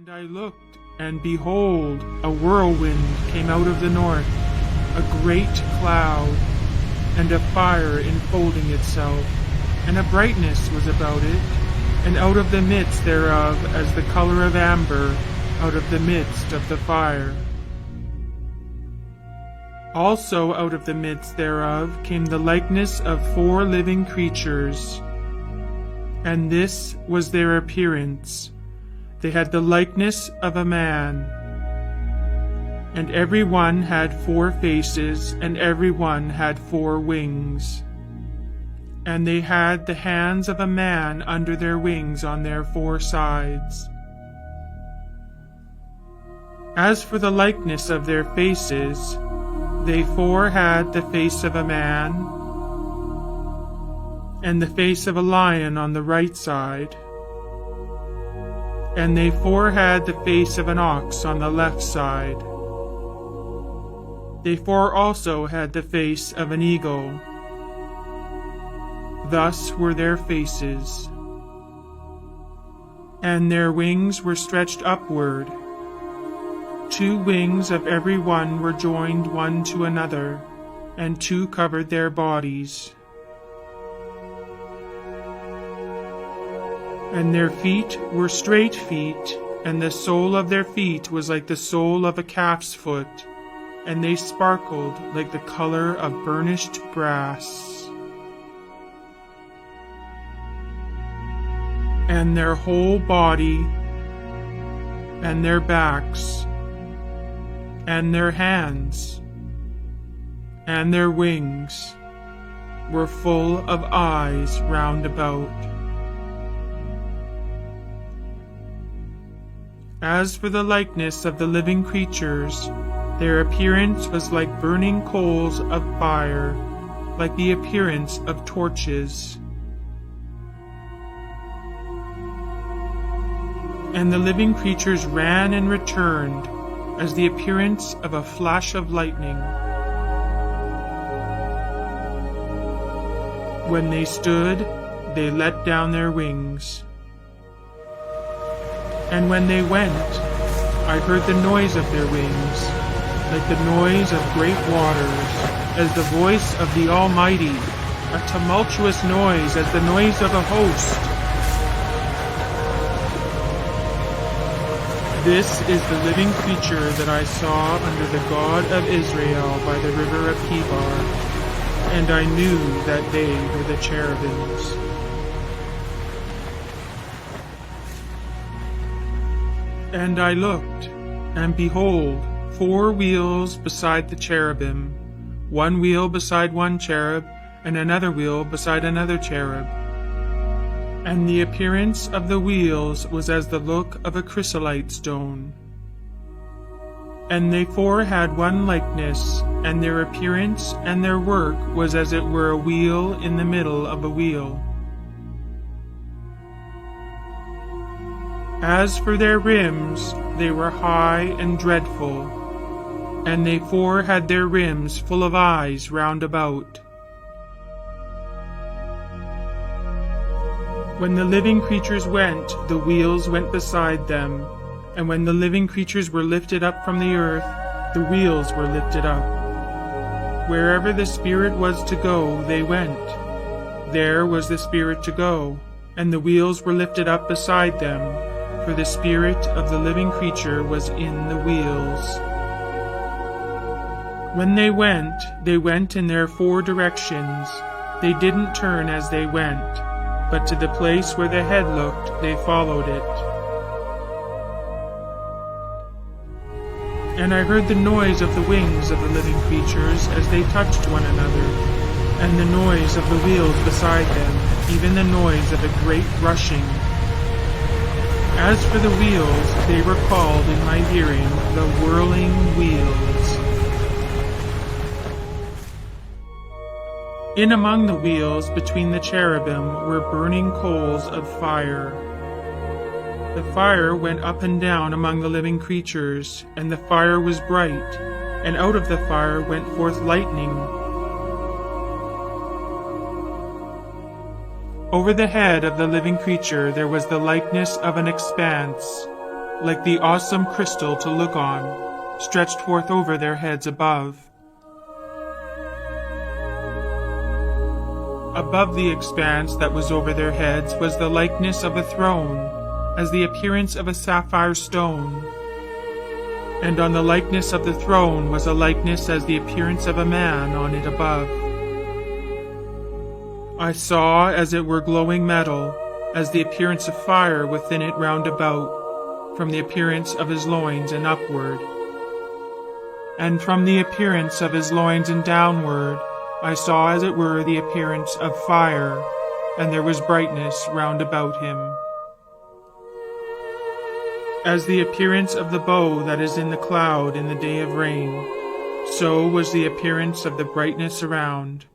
And I looked, and behold, a whirlwind came out of the north, a great cloud, and a fire enfolding itself, and a brightness was about it, and out of the midst thereof as the color of amber, out of the midst of the fire. Also out of the midst thereof came the likeness of 4 living creatures, and this was their appearance. They had the likeness of a man, and every one had 4 faces, and every one had 4 wings. And they had the hands of a man under their wings on their 4 sides. As for the likeness of their faces, they 4 had the face of a man, and the face of a lion on the right side, and they 4 had the face of an ox on the left side. They 4 also had the face of an eagle. Thus were their faces. And their wings were stretched upward. 2 wings of every one were joined one to another, and 2 covered their bodies. And their feet were straight feet, and the sole of their feet was like the sole of a calf's foot, and they sparkled like the color of burnished brass. And their whole body, and their backs, and their hands, and their wings were full of eyes round about. As for the likeness of the living creatures, their appearance was like burning coals of fire, like the appearance of torches. And the living creatures ran and returned, as the appearance of a flash of lightning. When they stood, they let down their wings. And when they went, I heard the noise of their wings, like the noise of great waters, as the voice of the Almighty, a tumultuous noise as the noise of a host. This is the living creature that I saw under the God of Israel by the river of Chebar, and I knew that they were the cherubims. And I looked, and behold, 4 wheels beside the cherubim, 1 wheel beside one cherub, and another wheel beside another cherub. And the appearance of the wheels was as the look of a chrysolite stone. And they 4 had one likeness, and their appearance and their work was as it were a wheel in the middle of a wheel. As for their rims, they were high and dreadful, and they 4 had their rims full of eyes round about. When the living creatures went, the wheels went beside them, and when the living creatures were lifted up from the earth, the wheels were lifted up. Wherever the Spirit was to go, they went. There was the Spirit to go, and the wheels were lifted up beside them, for the spirit of the living creature was in the wheels. When they went in their 4 directions. They didn't turn as they went, but to the place where the head looked, they followed it. And I heard the noise of the wings of the living creatures as they touched one another, and the noise of the wheels beside them, even the noise of a great rushing. As for the wheels, they were called in my hearing the whirling wheels. In among the wheels between the cherubim were burning coals of fire. The fire went up and down among the living creatures, and the fire was bright, and out of the fire went forth lightning. Over the head of the living creature there was the likeness of an expanse, like the awesome crystal to look on, stretched forth over their heads above. Above the expanse that was over their heads was the likeness of a throne, as the appearance of a sapphire stone. And on the likeness of the throne was a likeness as the appearance of a man on it above. I saw as it were glowing metal, as the appearance of fire within it round about, from the appearance of his loins and upward. And from the appearance of his loins and downward, I saw as it were the appearance of fire, and there was brightness round about him. As the appearance of the bow that is in the cloud in the day of rain, so was the appearance of the brightness around.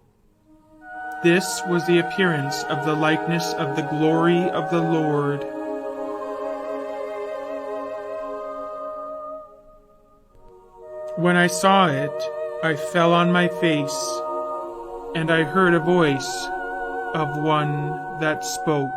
This was the appearance of the likeness of the glory of the Lord. When I saw it, I fell on my face, and I heard a voice of one that spoke.